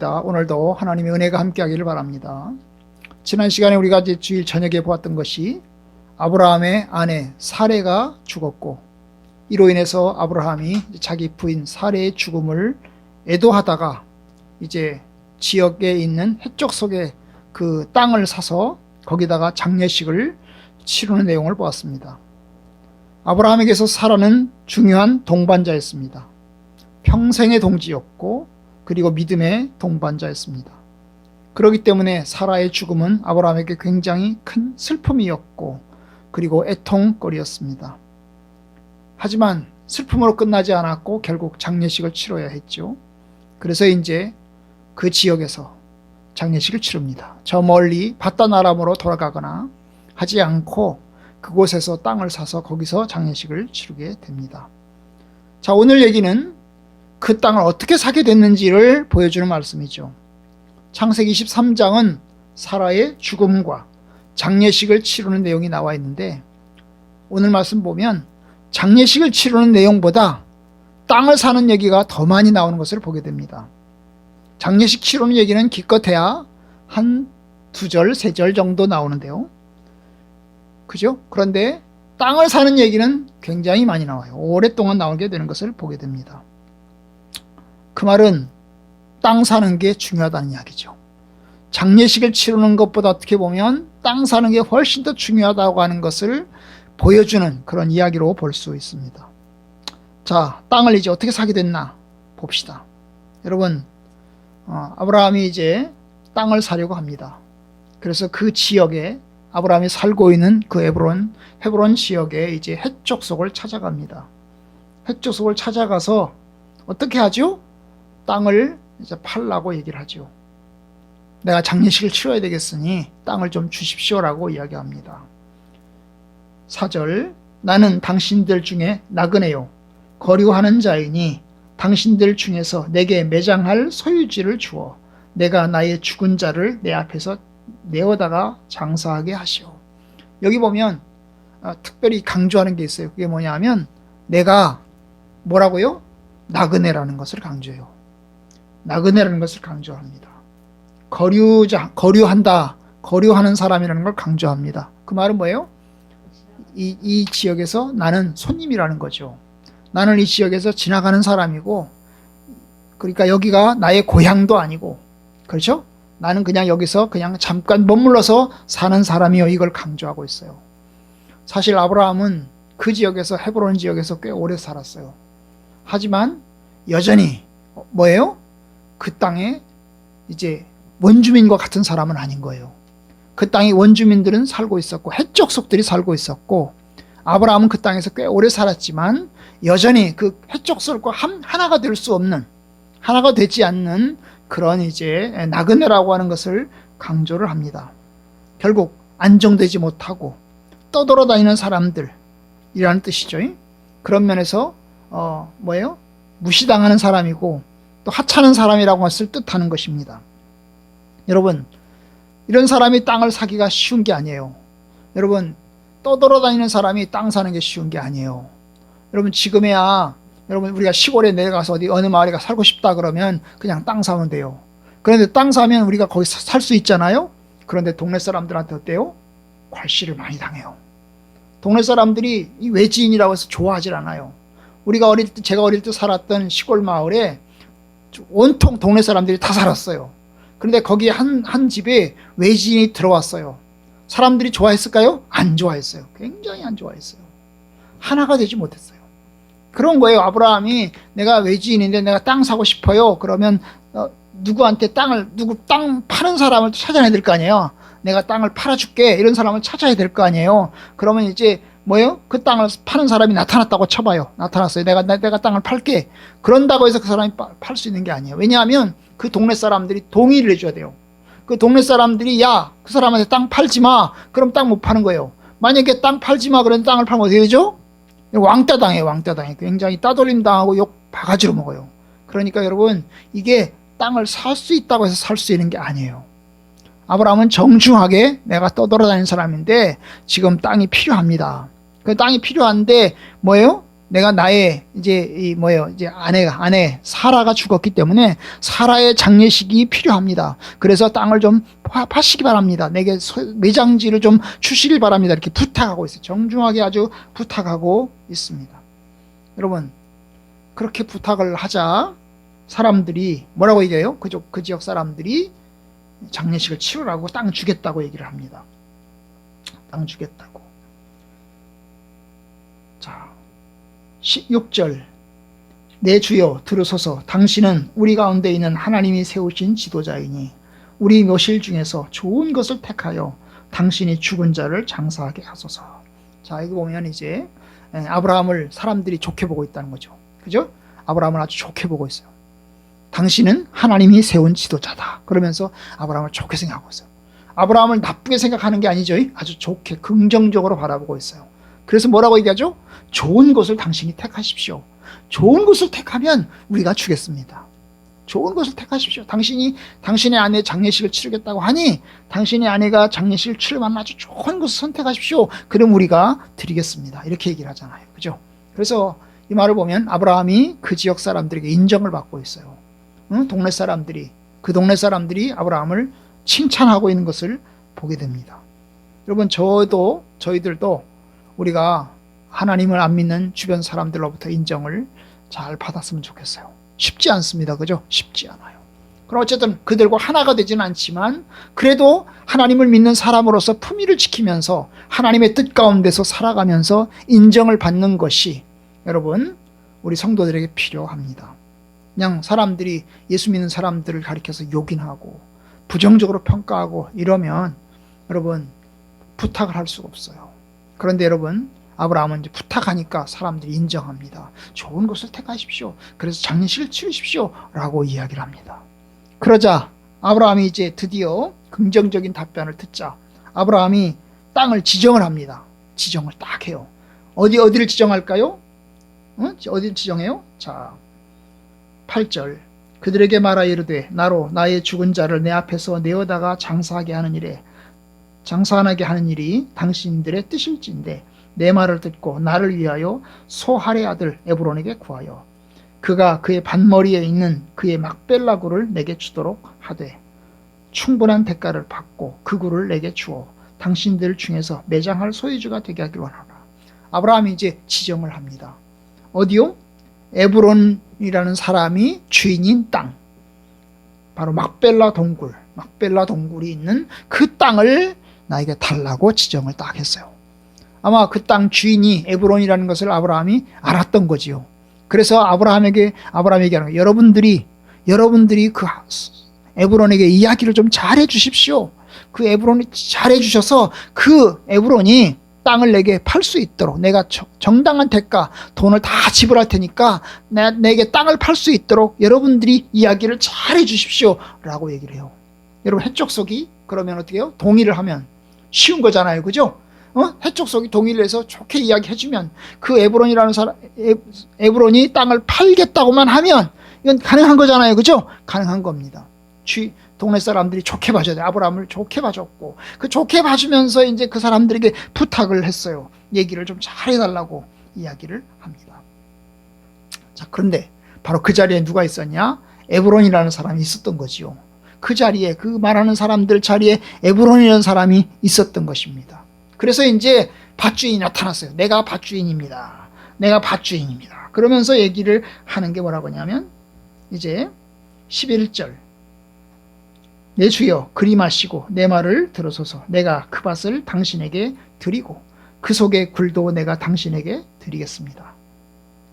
오늘도 하나님의 은혜가 함께하기를 바랍니다. 지난 시간에 우리가 이제 주일 저녁에 보았던 것이 아브라함의 아내 사레가 죽었고, 이로 인해서 아브라함이 자기 부인 사레의 죽음을 애도하다가 이제 지역에 있는 헷족 속에 그 땅을 사서 거기다가 장례식을 치르는 내용을 보았습니다. 아브라함에게서 사라는 중요한 동반자였습니다. 평생의 동지였고 그리고 믿음의 동반자였습니다. 그렇기 때문에 사라의 죽음은 아브라함에게 굉장히 큰 슬픔이었고 그리고 애통거리였습니다. 하지만 슬픔으로 끝나지 않았고 결국 장례식을 치러야 했죠. 그래서 이제 그 지역에서 장례식을 치릅니다. 저 멀리 바다나람으로 돌아가거나 하지 않고 그곳에서 땅을 사서 거기서 장례식을 치르게 됩니다. 자, 오늘 얘기는 그 땅을 어떻게 사게 됐는지를 보여주는 말씀이죠. 창세기 23장은 사라의 죽음과 장례식을 치르는 내용이 나와 있는데, 오늘 말씀 보면 장례식을 치르는 내용보다 땅을 사는 얘기가 더 많이 나오는 것을 보게 됩니다. 장례식 치르는 얘기는 기껏해야 한 2절, 3절 정도 나오는데요. 그죠? 그런데 땅을 사는 얘기는 굉장히 많이 나와요. 오랫동안 나오게 되는 것을 보게 됩니다. 그 말은 땅 사는 게 중요하다는 이야기죠. 장례식을 치르는 것보다 어떻게 보면 땅 사는 게 훨씬 더 중요하다고 하는 것을 보여주는 그런 이야기로 볼 수 있습니다. 자, 땅을 이제 어떻게 사게 됐나 봅시다. 여러분, 아브라함이 이제 땅을 사려고 합니다. 그래서 그 지역에 아브라함이 살고 있는 그 헤브론 지역에 이제 헷족 속을 찾아갑니다. 헷족 속을 찾아가서 어떻게 하죠? 땅을 이제 팔라고 얘기를 하죠. 내가 장례식을 치러야 되겠으니 땅을 좀 주십시오라고 이야기합니다. 4절, 나는 당신들 중에 나그네요 거류하는 자이니 당신들 중에서 내게 매장할 소유지를 주어 내가 나의 죽은 자를 내 앞에서 내어다가 장사하게 하시오. 여기 보면 특별히 강조하는 게 있어요. 그게 뭐냐면 내가 뭐라고요? 나그네라는 것을 강조해요. 나그네라는 것을 강조합니다. 거류하는 사람이라는 걸 강조합니다. 그 말은 뭐예요? 이 지역에서 나는 손님이라는 거죠. 나는 이 지역에서 지나가는 사람이고, 그러니까 여기가 나의 고향도 아니고, 그렇죠? 나는 그냥 여기서 그냥 잠깐 머물러서 사는 사람이요. 이걸 강조하고 있어요. 사실 아브라함은 그 지역에서, 헤브론 지역에서 꽤 오래 살았어요. 하지만 여전히 뭐예요? 그 땅에 이제 원주민과 같은 사람은 아닌 거예요. 그 땅에 원주민들은 살고 있었고 헷족 속들이 살고 있었고, 아브라함은 그 땅에서 꽤 오래 살았지만 여전히 그 헷족 속과 하나가 될 수 없는, 하나가 되지 않는 그런 이제 나그네라고 하는 것을 강조를 합니다. 결국 안정되지 못하고 떠돌아다니는 사람들이라는 뜻이죠. 그런 면에서 뭐예요? 무시당하는 사람이고 또 하찮은 사람이라고 했을 뜻하는 것입니다. 여러분, 이런 사람이 땅을 사기가 쉬운 게 아니에요. 여러분, 떠돌아다니는 사람이 땅 사는 게 쉬운 게 아니에요. 여러분, 지금에야 여러분 우리가 시골에 내려가서 어느 마을에 살고 싶다 그러면 그냥 땅 사면 돼요. 그런데 땅 사면 우리가 거기 살 수 있잖아요. 그런데 동네 사람들한테 어때요? 괄시를 많이 당해요. 동네 사람들이 이 외지인이라고 해서 좋아하질 않아요. 제가 어릴 때 살았던 시골 마을에 온통 동네 사람들이 다 살았어요. 그런데 거기에 한 집에 외지인이 들어왔어요. 사람들이 좋아했을까요? 안 좋아했어요. 굉장히 안 좋아했어요. 하나가 되지 못했어요. 그런 거예요. 아브라함이 내가 외지인인데 내가 땅 사고 싶어요. 그러면 누구한테 땅 파는 사람을 찾아내야 될 거 아니에요. 내가 땅을 팔아줄게. 이런 사람을 찾아야 될 거 아니에요. 그러면 이제 뭐예요? 그 땅을 파는 사람이 나타났다고 쳐봐요. 나타났어요. 내가 땅을 팔게. 그런다고 해서 그 사람이 팔 수 있는 게 아니에요. 왜냐하면 그 동네 사람들이 동의를 해줘야 돼요. 그 동네 사람들이 그 사람한테 땅 팔지 마. 그럼 땅 못 파는 거예요. 만약에 땅 팔지 마. 그런 땅을 팔면 어떻게 되죠? 왕따 당해요. 왕따 당해. 굉장히 따돌림 당하고 욕 바가지로 먹어요. 그러니까 여러분, 이게 땅을 살 수 있다고 해서 살 수 있는 게 아니에요. 아브라함은 정중하게 내가 떠돌아다니는 사람인데 지금 땅이 필요합니다. 그 땅이 필요한데 뭐예요? 내가 나의 이제 이제 아내 사라가 죽었기 때문에 사라의 장례식이 필요합니다. 그래서 땅을 좀 파시기 바랍니다. 내게 매장지를 좀 주시길 바랍니다. 이렇게 부탁하고 있어요. 정중하게 아주 부탁하고 있습니다. 여러분, 그렇게 부탁을 하자 사람들이 뭐라고 얘기해요? 그 지역 사람들이 장례식을 치르라고 땅 주겠다고 얘기를 합니다. 땅 주겠다고. 자, 16절. 내 주여 들으소서. 당신은 우리 가운데 있는 하나님이 세우신 지도자이니 우리 묘실 중에서 좋은 것을 택하여 당신이 죽은 자를 장사하게 하소서. 자, 이거 보면 이제 아브라함을 사람들이 좋게 보고 있다는 거죠. 그죠? 아브라함을 아주 좋게 보고 있어요. 당신은 하나님이 세운 지도자다. 그러면서 아브라함을 좋게 생각하고 있어요. 아브라함을 나쁘게 생각하는 게 아니죠. 아주 좋게 긍정적으로 바라보고 있어요. 그래서 뭐라고 얘기하죠? 좋은 것을 당신이 택하십시오. 좋은 것을 택하면 우리가 주겠습니다. 좋은 것을 택하십시오. 당신의 아내 장례식을 치르겠다고 하니 당신의 아내가 장례식을 치르면 아주 좋은 것을 선택하십시오. 그럼 우리가 드리겠습니다. 이렇게 얘기를 하잖아요. 그죠? 그래서 이 말을 보면 아브라함이 그 지역 사람들에게 인정을 받고 있어요. 동네 사람들이 아브라함을 칭찬하고 있는 것을 보게 됩니다. 여러분, 저희들도 우리가 하나님을 안 믿는 주변 사람들로부터 인정을 잘 받았으면 좋겠어요. 쉽지 않습니다. 그죠? 쉽지 않아요. 그럼 어쨌든 그들과 하나가 되지는 않지만 그래도 하나님을 믿는 사람으로서 품위를 지키면서 하나님의 뜻 가운데서 살아가면서 인정을 받는 것이 여러분, 우리 성도들에게 필요합니다. 그냥 사람들이 예수 믿는 사람들을 가리켜서 욕인하고 부정적으로 평가하고 이러면 여러분 부탁을 할 수가 없어요. 그런데 여러분, 아브라함은 이제 부탁하니까 사람들이 인정합니다. 좋은 것을 택하십시오. 그래서 장례식을 치르십시오. 라고 이야기를 합니다. 그러자 아브라함이 이제 드디어 긍정적인 답변을 듣자 아브라함이 땅을 지정을 합니다. 지정을 딱 해요. 어디를 지정할까요? 어디를 지정해요? 자, 8절. 그들에게 말하 이르되 나로 나의 죽은 자를 내 앞에서 내어다가 장사하게 하는 일이 당신들의 뜻일진데 내 말을 듣고 나를 위하여 소할의 아들 에브론에게 구하여 그가 그의 반머리에 있는 그의 막벨라 굴을 내게 주도록 하되 충분한 대가를 받고 그 굴을 내게 주어 당신들 중에서 매장할 소유주가 되게 하길 원하노라. 아브라함이 이제 지정을 합니다. 어디요? 에브론이라는 사람이 주인인 땅, 바로 막벨라 동굴이 있는 그 땅을 나에게 달라고 지정을 딱 했어요. 아마 그 땅 주인이 에브론이라는 것을 아브라함이 알았던 거지요. 그래서 아브라함에게 하는 거예요. 여러분들이 그 에브론에게 이야기를 좀 잘해 주십시오. 그 에브론이 잘해 주셔서 그 에브론이 땅을 내게 팔 수 있도록 내가 정당한 대가 돈을 다 지불할 테니까 내게 땅을 팔 수 있도록 여러분들이 이야기를 잘해 주십시오 라고 얘기를 해요. 여러분, 해족속이 그러면 어떻게 해요? 동의를 하면 쉬운 거잖아요. 그죠? 해족속이 동의를 해서 좋게 이야기해주면 그 에브론이 땅을 팔겠다고만 하면 이건 가능한 거잖아요. 그죠? 가능한 겁니다. 동네 사람들이 좋게 봐줘야 돼요. 아브라함을 좋게 봐줬고 그 좋게 봐주면서 이제 그 사람들에게 부탁을 했어요. 얘기를 좀 잘해달라고 이야기를 합니다. 자, 그런데 바로 그 자리에 누가 있었냐? 에브론이라는 사람이 있었던 거지요. 그 자리에, 그 말하는 사람들 자리에 에브론이라는 사람이 있었던 것입니다. 그래서 이제 밭주인이 나타났어요. 내가 밭주인입니다. 그러면서 얘기를 하는 게 뭐라고 하냐면 이제 11절. 내 주여 그리 마시고 내 말을 들으소서. 내가 그 밭을 당신에게 드리고 그 속의 굴도 내가 당신에게 드리겠습니다.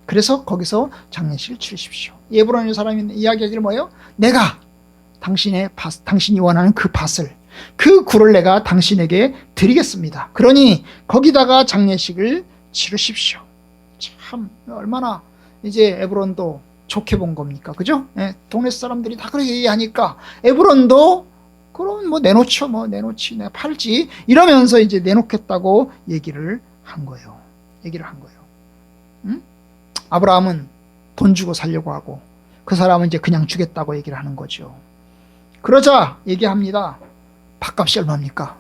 그래서 거기서 장례식을 치르십시오. 에브론의 사람이 이야기하기를 뭐예요? 내가 당신이 원하는 그 밭을, 그 굴을 내가 당신에게 드리겠습니다. 그러니 거기다가 장례식을 치르십시오. 참 얼마나 이제 에브론도 좋게 본 겁니까? 그죠? 동네 사람들이 다 그렇게 얘기하니까 에브론도 그럼 내놓지, 내가 팔지 이러면서 이제 내놓겠다고 얘기를 한 거예요. 응? 아브라함은 돈 주고 살려고 하고 그 사람은 이제 그냥 주겠다고 얘기를 하는 거죠. 그러자 얘기합니다. 밭값이 얼마입니까?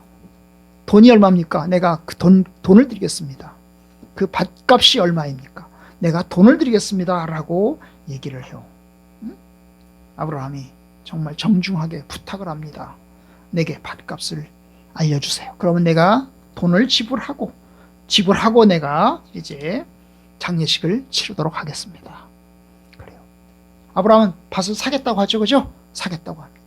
돈이 얼마입니까? 내가 그 돈을 드리겠습니다. 그 밭값이 얼마입니까? 내가 돈을 드리겠습니다 라고 얘기를 해요. 아브라함이 정말 정중하게 부탁을 합니다. 내게 밭값을 알려주세요. 그러면 내가 돈을 지불하고 내가 이제 장례식을 치르도록 하겠습니다. 그래요. 아브라함은 밭을 사겠다고 하죠. 그죠? 사겠다고 합니다.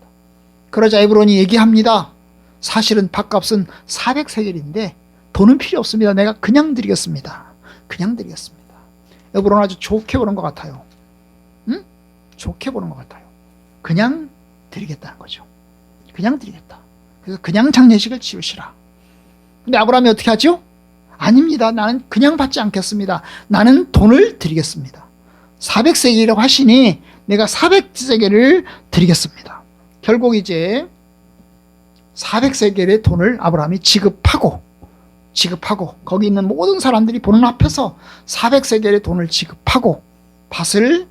그러자 에브론이 얘기합니다. 사실은 밭값은 400세겔인데 돈은 필요 없습니다. 내가 그냥 드리겠습니다. 그냥 드리겠습니다. 에브론 아주 좋게 보는 것 같아요. 응? 좋게 보는 것 같아요. 그냥 드리겠다는 거죠. 그냥 드리겠다. 그래서 그냥 장례식을 치르시라. 근데 아브라함이 어떻게 하죠? 아닙니다. 나는 그냥 받지 않겠습니다. 나는 돈을 드리겠습니다. 400세겔이라고 하시니 내가 400세겔을 드리겠습니다. 결국 이제 400세겔의 돈을 아브라함이 지급하고 거기 있는 모든 사람들이 보는 앞에서 400세겔의 돈을 지급하고 밭을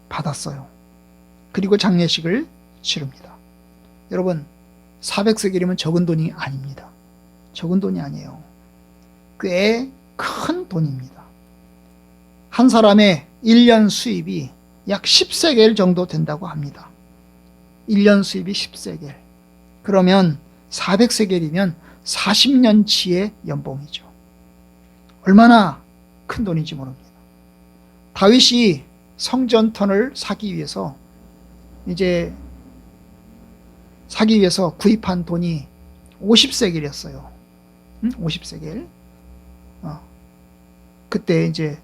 받았어요. 그리고 장례식을 치릅니다. 여러분, 400세겔이면 적은 돈이 아닙니다. 적은 돈이 아니에요. 꽤 큰 돈입니다. 한 사람의 1년 수입이 약 10세겔 정도 된다고 합니다. 1년 수입이 10세겔. 그러면 400세겔이면 40년치의 연봉이죠. 얼마나 큰 돈인지 모릅니다. 다윗이 성전터를 사기 위해서 구입한 돈이 50세겔이었어요. 50세겔. 그때 이제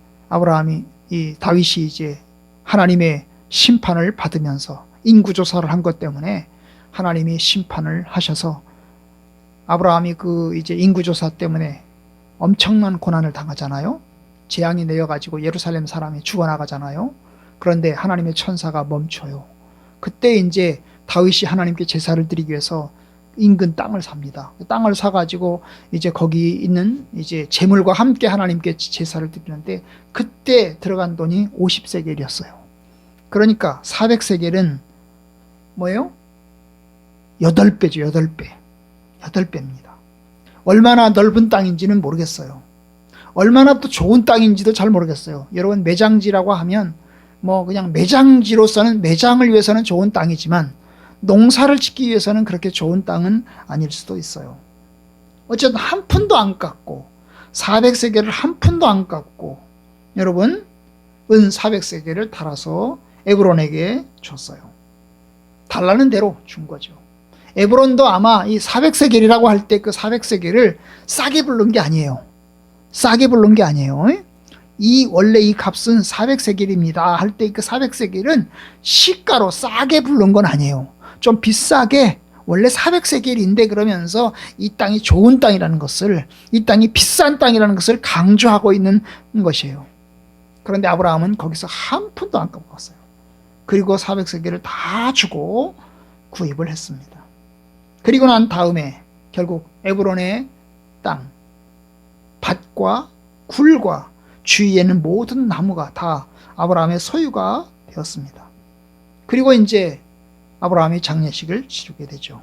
다윗이 이제 하나님의 심판을 받으면서 인구조사를 한 것 때문에 하나님이 심판을 하셔서 아브라함이 이제 인구조사 때문에 엄청난 고난을 당하잖아요. 재앙이 내려가지고 예루살렘 사람이 죽어나가잖아요. 그런데 하나님의 천사가 멈춰요. 그때 이제 다윗이 하나님께 제사를 드리기 위해서 인근 땅을 삽니다. 땅을 사가지고 이제 거기 있는 이제 재물과 함께 하나님께 제사를 드리는데 그때 들어간 돈이 50세겔이었어요. 그러니까 400세겔은 뭐예요? 8배죠. 8배. 8배입니다. 얼마나 넓은 땅인지는 모르겠어요. 얼마나 또 좋은 땅인지도 잘 모르겠어요. 여러분, 매장지라고 하면 그냥 매장지로서는 매장을 위해서는 좋은 땅이지만 농사를 짓기 위해서는 그렇게 좋은 땅은 아닐 수도 있어요. 어쨌든 한 푼도 안 깎고 400세겔을 한 푼도 안 깎고 여러분 은 400세겔을 달아서 에브론에게 줬어요. 달라는 대로 준 거죠. 에브론도 아마 이 400세겔이라고 할 때 그 400세겔을 싸게 부른 게 아니에요. 싸게 부른 게 아니에요. 원래 이 값은 400세겔입니다 할 때 그 400세겔은 시가로 싸게 부른 건 아니에요. 좀 비싸게 원래 400세겔인데 그러면서 이 땅이 좋은 땅이라는 것을, 이 땅이 비싼 땅이라는 것을 강조하고 있는 것이에요. 그런데 아브라함은 거기서 한 푼도 안 깎았어요. 그리고 400세겔을 다 주고 구입을 했습니다. 그리고 난 다음에 결국 에브론의 땅, 밭과 굴과 주위에 있는 모든 나무가 다 아브라함의 소유가 되었습니다. 그리고 이제 아브라함이 장례식을 치르게 되죠.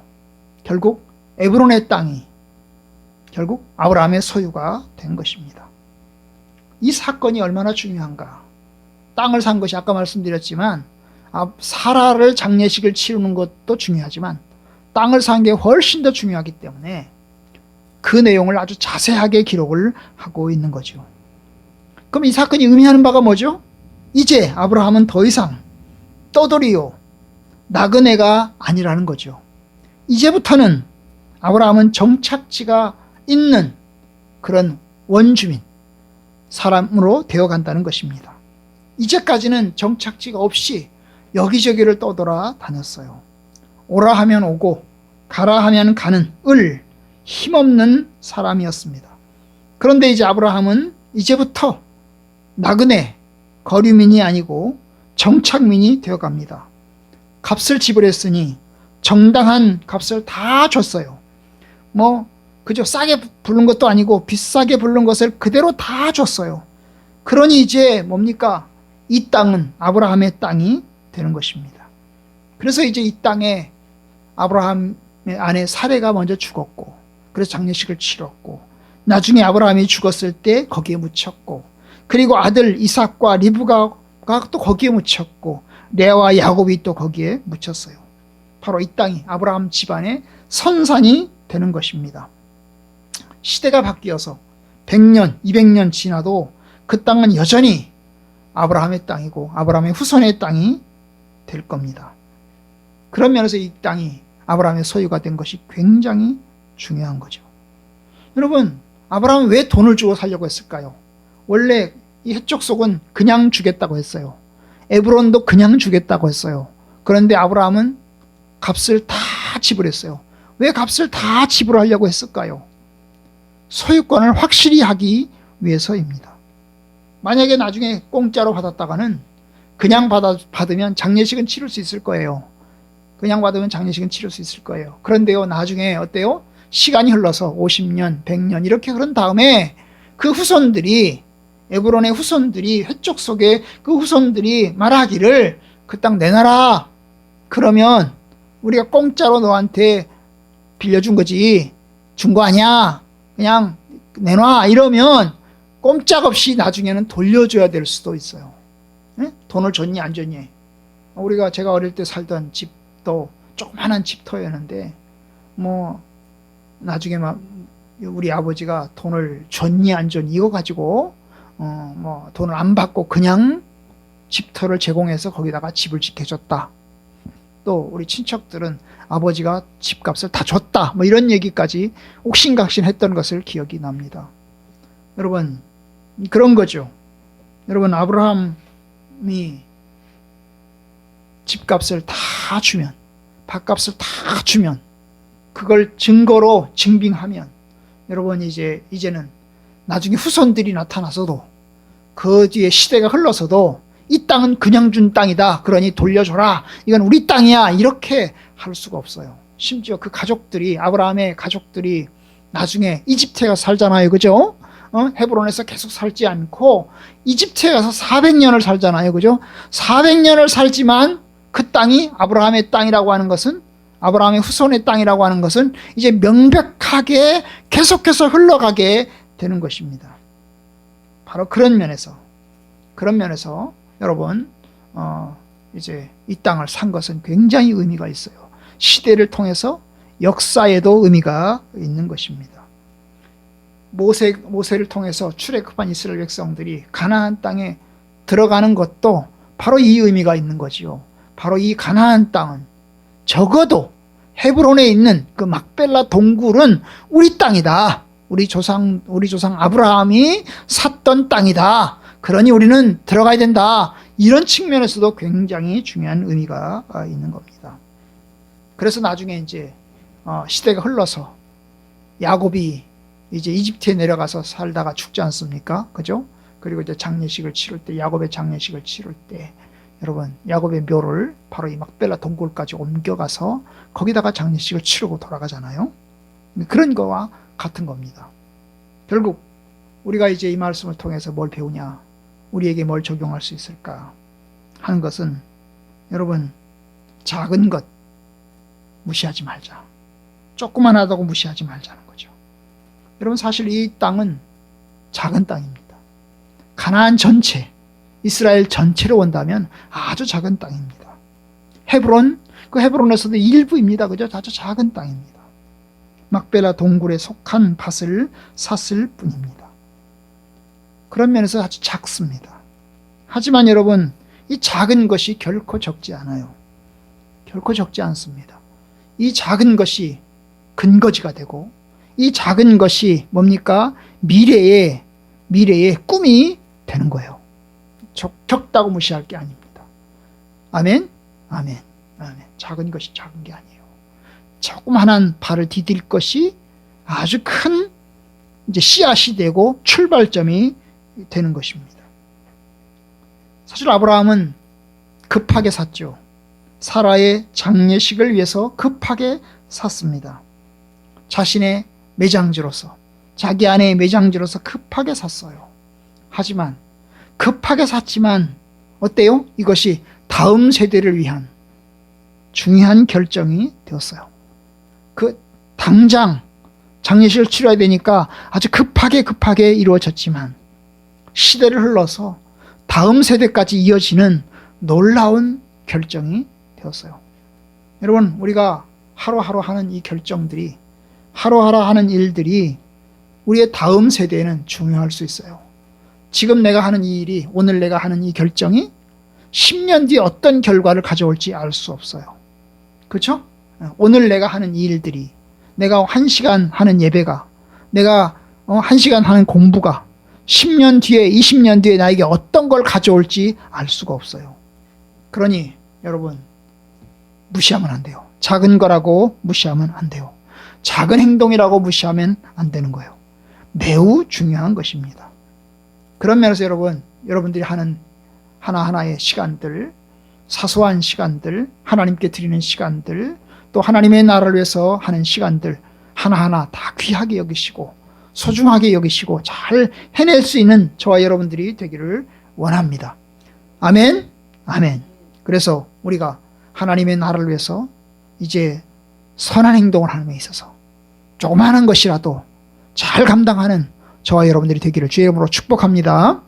결국 에브론의 땅이 결국 아브라함의 소유가 된 것입니다. 이 사건이 얼마나 중요한가. 땅을 산 것이 아까 말씀드렸지만 사라를 장례식을 치르는 것도 중요하지만 땅을 산 게 훨씬 더 중요하기 때문에 그 내용을 아주 자세하게 기록을 하고 있는 거죠. 그럼 이 사건이 의미하는 바가 뭐죠? 이제 아브라함은 더 이상 떠돌이요 나그네가 아니라는 거죠. 이제부터는 아브라함은 정착지가 있는 그런 원주민, 사람으로 되어간다는 것입니다. 이제까지는 정착지가 없이 여기저기를 떠돌아 다녔어요. 오라 하면 오고 가라 하면 가는 힘없는 사람이었습니다. 그런데 이제 아브라함은 이제부터 나그네, 거류민이 아니고 정착민이 되어갑니다. 값을 지불했으니 정당한 값을 다 줬어요. 그저 싸게 부른 것도 아니고 비싸게 부른 것을 그대로 다 줬어요. 그러니 이제 뭡니까? 이 땅은 아브라함의 땅이 되는 것입니다. 그래서 이제 이 땅에 아브라함의 아내 사레가 먼저 죽었고, 그래서 장례식을 치렀고, 나중에 아브라함이 죽었을 때 거기에 묻혔고, 그리고 아들 이삭과 리브가가 또 거기에 묻혔고 레아와 야곱이 또 거기에 묻혔어요. 바로 이 땅이 아브라함 집안의 선산이 되는 것입니다. 시대가 바뀌어서 100년, 200년 지나도 그 땅은 여전히 아브라함의 땅이고 아브라함의 후손의 땅이 될 겁니다. 그런 면에서 이 땅이 아브라함의 소유가 된 것이 굉장히 중요한 거죠. 여러분, 아브라함은 왜 돈을 주고 살려고 했을까요? 원래 이 해쪽 속은 그냥 주겠다고 했어요. 에브론도 그냥 주겠다고 했어요. 그런데 아브라함은 값을 다 지불했어요. 왜 값을 다 지불하려고 했을까요? 소유권을 확실히 하기 위해서입니다. 만약에 나중에 공짜로 받았다가는 그냥 받으면 장례식은 치를 수 있을 거예요. 그냥 받으면 장례식은 치를 수 있을 거예요. 그런데요, 나중에 어때요? 시간이 흘러서 50년, 100년 이렇게 흐른 다음에 그 후손들이, 에브론의 후손들이, 회쪽 속에 그 후손들이 말하기를 그 땅 내놔라. 그러면 우리가 공짜로 너한테 빌려준 거지 준 거 아니야. 그냥 내놔. 이러면 꼼짝없이 나중에는 돌려줘야 될 수도 있어요. 네? 돈을 줬니 안 줬니. 제가 어릴 때 살던 집도 조그만한 집터였는데 뭐 나중에 막 우리 아버지가 돈을 줬니 안 줬니 이거 가지고 뭐 돈을 안 받고 그냥 집터를 제공해서 거기다가 집을 지켜줬다. 또 우리 친척들은 아버지가 집값을 다 줬다. 뭐 이런 얘기까지 옥신각신 했던 것을 기억이 납니다. 여러분, 그런 거죠. 여러분, 아브라함이 집값을 다 주면, 밥값을 다 주면, 그걸 증거로 증빙하면, 여러분 이제는 나중에 후손들이 나타나서도 그 뒤에 시대가 흘러서도 이 땅은 그냥 준 땅이다. 그러니 돌려줘라. 이건 우리 땅이야. 이렇게 할 수가 없어요. 심지어 그 가족들이, 아브라함의 가족들이 나중에 이집트에 가서 살잖아요. 그죠? 헤브론에서 계속 살지 않고 이집트에 가서 400년을 살잖아요. 그죠? 400년을 살지만 그 땅이 아브라함의 땅이라고 하는 것은, 아브라함의 후손의 땅이라고 하는 것은 이제 명백하게 계속해서 흘러가게 되는 것입니다. 바로 그런 면에서 여러분, 이제 이 땅을 산 것은 굉장히 의미가 있어요. 시대를 통해서 역사에도 의미가 있는 것입니다. 모세를 통해서 출애굽한 이스라엘 백성들이 가나안 땅에 들어가는 것도 바로 이 의미가 있는 거지요. 바로 이 가나안 땅은 적어도 헤브론에 있는 그 막벨라 동굴은 우리 땅이다. 우리 조상 아브라함이 샀던 땅이다. 그러니 우리는 들어가야 된다. 이런 측면에서도 굉장히 중요한 의미가 있는 겁니다. 그래서 나중에 이제 시대가 흘러서 야곱이 이제 이집트에 내려가서 살다가 죽지 않습니까? 그죠? 그리고 이제 장례식을 치를 때, 야곱의 장례식을 치를 때, 여러분, 야곱의 묘를 바로 이 막벨라 동굴까지 옮겨가서 거기다가 장례식을 치르고 돌아가잖아요. 그런 거와 같은 겁니다. 결국 우리가 이제 이 말씀을 통해서 뭘 배우냐, 우리에게 뭘 적용할 수 있을까 하는 것은, 여러분, 작은 것 무시하지 말자. 조그만하다고 무시하지 말자는 거죠. 여러분, 사실 이 땅은 작은 땅입니다. 가나안 전체, 이스라엘 전체로 본다면 아주 작은 땅입니다. 헤브론, 그 헤브론에서도 일부입니다. 그죠? 아주 작은 땅입니다. 막벨라 동굴에 속한 밭을 샀을 뿐입니다. 그런 면에서 아주 작습니다. 하지만 여러분, 이 작은 것이 결코 적지 않아요. 결코 적지 않습니다. 이 작은 것이 근거지가 되고, 이 작은 것이 뭡니까? 미래의 꿈이 되는 거예요. 적다고 무시할 게 아닙니다. 아멘? 아멘. 아멘. 작은 것이 작은 게 아니에요. 조그만한 발을 디딜 것이 아주 큰 이제 씨앗이 되고 출발점이 되는 것입니다. 사실 아브라함은 급하게 샀죠. 사라의 장례식을 위해서 급하게 샀습니다. 자신의 매장지로서, 자기 아내의 매장지로서 급하게 샀어요. 하지만 급하게 샀지만 어때요? 이것이 다음 세대를 위한 중요한 결정이 되었어요. 그 당장 장례식을 치러야 되니까 아주 급하게 이루어졌지만 시대를 흘러서 다음 세대까지 이어지는 놀라운 결정이 되었어요. 여러분, 우리가 하루하루 하는 이 결정들이, 하루하루 하는 일들이 우리의 다음 세대에는 중요할 수 있어요. 지금 내가 하는 이 일이, 오늘 내가 하는 이 결정이 10년 뒤에 어떤 결과를 가져올지 알 수 없어요. 그렇죠? 오늘 내가 하는 이 일들이, 내가 1시간 하는 예배가, 내가 1시간 하는 공부가 10년 뒤에, 20년 뒤에 나에게 어떤 걸 가져올지 알 수가 없어요. 그러니 여러분, 무시하면 안 돼요. 작은 거라고 무시하면 안 돼요. 작은 행동이라고 무시하면 안 되는 거예요. 매우 중요한 것입니다. 그런 면에서 여러분들이 하는 하나하나의 시간들, 사소한 시간들, 하나님께 드리는 시간들, 또 하나님의 나라를 위해서 하는 시간들 하나하나 다 귀하게 여기시고 소중하게 여기시고 잘 해낼 수 있는 저와 여러분들이 되기를 원합니다. 아멘, 아멘. 그래서 우리가 하나님의 나라를 위해서 이제 선한 행동을 하는 데 있어서 조그마한 것이라도 잘 감당하는 저와 여러분들이 되기를 주의 이름으로 축복합니다.